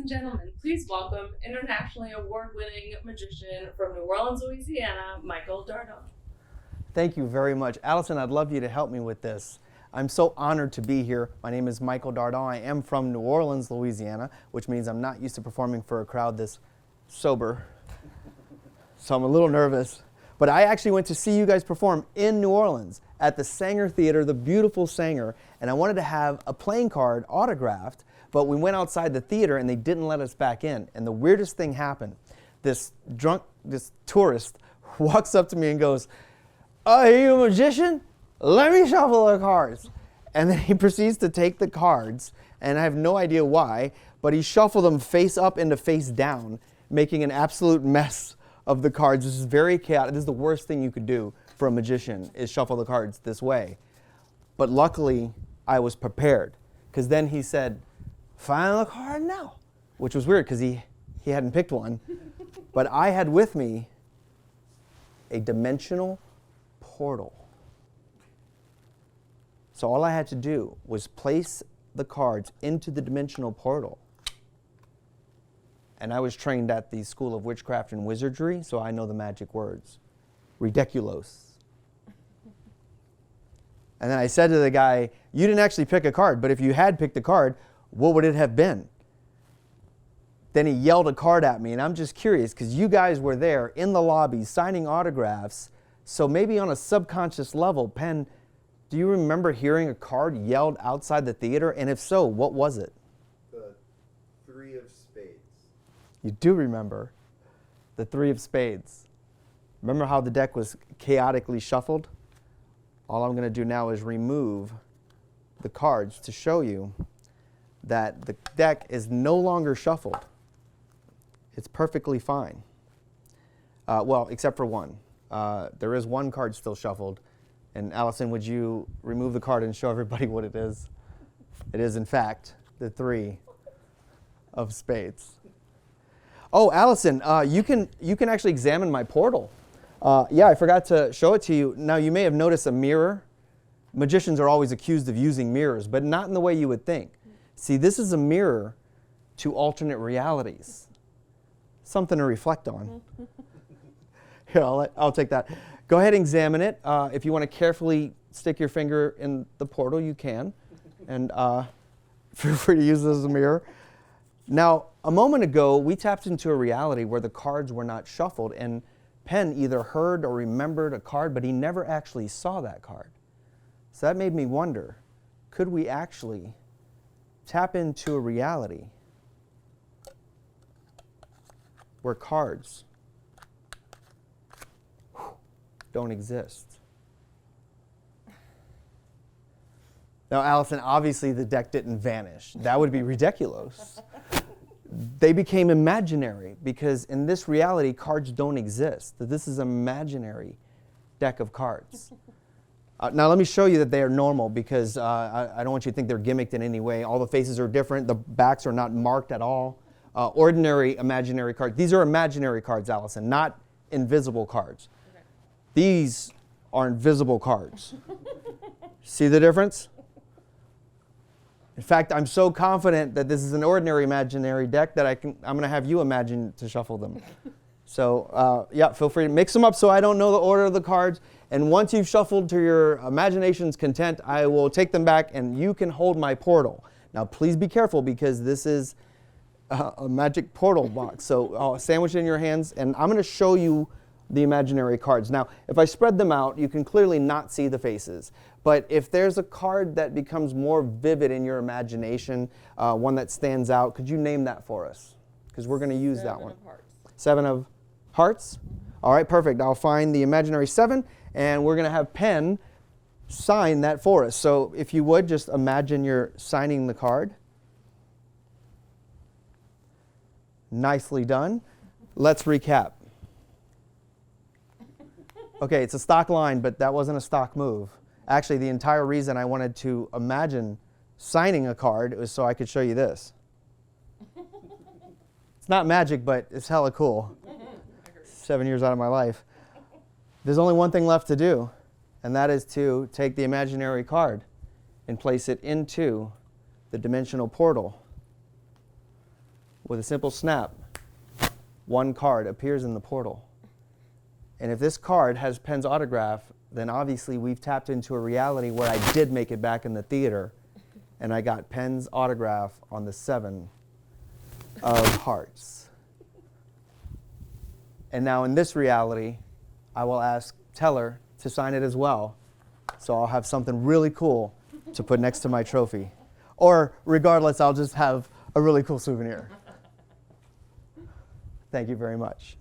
gentlemen, please welcome internationally award-winning magician from New Orleans, Louisiana, Michael Dardant. Thank you very much. Allison, I'd love you to help me with this. I'm so honored to be here. My name is Michael Dardant. I am from New Orleans, Louisiana, which means I'm not used to performing for a crowd this sober. So I'm a little nervous. But I actually went to see you guys perform in New Orleans at the Sanger Theater, the beautiful Sanger, and I wanted to have a playing card autographed, but we went outside the theater and they didn't let us back in. And the weirdest thing happened. This tourist walks up to me and goes, "Oh, are you a magician? Let me shuffle the cards." And then he proceeds to take the cards, and I have no idea why, but he shuffled them face up into face down, making an absolute mess of the cards. This is very chaotic. This is the worst thing you could do for a magician, is shuffle the cards this way. But luckily, I was prepared, because then he said, "Find the card now," which was weird because he hadn't picked one. But I had with me a dimensional portal. So all I had to do was place the cards into the dimensional portal. And I was trained at the School of Witchcraft and Wizardry, so I know the magic words. Ridiculous. And then I said to the guy, "You didn't actually pick a card, but if you had picked a card, what would it have been?" Then he yelled a card at me, and I'm just curious, because you guys were there in the lobby signing autographs, so maybe on a subconscious level, Penn, do you remember hearing a card yelled outside the theater? And if so, what was it? The three of spades. You do remember the three of spades. Remember how the deck was chaotically shuffled? All I'm going to do now is remove the cards to show you that the deck is no longer shuffled. It's perfectly fine. Well, except for one. There is one card still shuffled. And Allison, would you remove the card and show everybody what it is? It is, in fact, the three of spades. Oh, Allison, you can actually examine my portal. Yeah, I forgot to show it to you. Now, you may have noticed a mirror. Magicians are always accused of using mirrors, but not in the way you would think. See, this is a mirror to alternate realities. Something to reflect on. Here, I'll take that. Go ahead and examine it. If you want to carefully stick your finger in the portal, you can. And feel free to use this as a mirror. Now, a moment ago, we tapped into a reality where the cards were not shuffled, and Penn either heard or remembered a card, but he never actually saw that card. So that made me wonder, could we actually tap into a reality where cards don't exist? Now, Allison, obviously the deck didn't vanish. That would be ridiculous. They became imaginary because in this reality, cards don't exist. That this is an imaginary deck of cards. Now, let me show you that they are normal because I don't want you to think they're gimmicked in any way. All the faces are different. The backs are not marked at all. Ordinary imaginary cards. These are imaginary cards, Allison, not invisible cards. Okay. These are invisible cards. See the difference? In fact, I'm so confident that this is an ordinary imaginary deck that I'm going to have you imagine to shuffle them. So, yeah, feel free to mix them up so I don't know the order of the cards. And once you've shuffled to your imagination's content, I will take them back and you can hold my portal. Now, please be careful because this is a magic portal box. So I'll sandwich it in your hands and I'm going to show you the imaginary cards. Now, if I spread them out, you can clearly not see the faces. But if there's a card that becomes more vivid in your imagination, one that stands out, could you name that for us? Because we're going to use that one. Seven of hearts. All right, perfect. I'll find the imaginary seven, and we're going to have Penn sign that for us. So if you would, just imagine you're signing the card. Nicely done. Let's recap. Okay, it's a stock line, but that wasn't a stock move. Actually, the entire reason I wanted to imagine signing a card was so I could show you this. It's not magic, but it's hella cool. 7 years out of my life. There's only one thing left to do, and that is to take the imaginary card and place it into the dimensional portal. with a simple snap, one card appears in the portal. And if this card has Penn's autograph, then obviously we've tapped into a reality where I did make it back in the theater, and I got Penn's autograph on the 7 of hearts. And now in this reality, I will ask Teller to sign it as well. So I'll have something really cool to put next to my trophy. Or regardless, I'll just have a really cool souvenir. Thank you very much.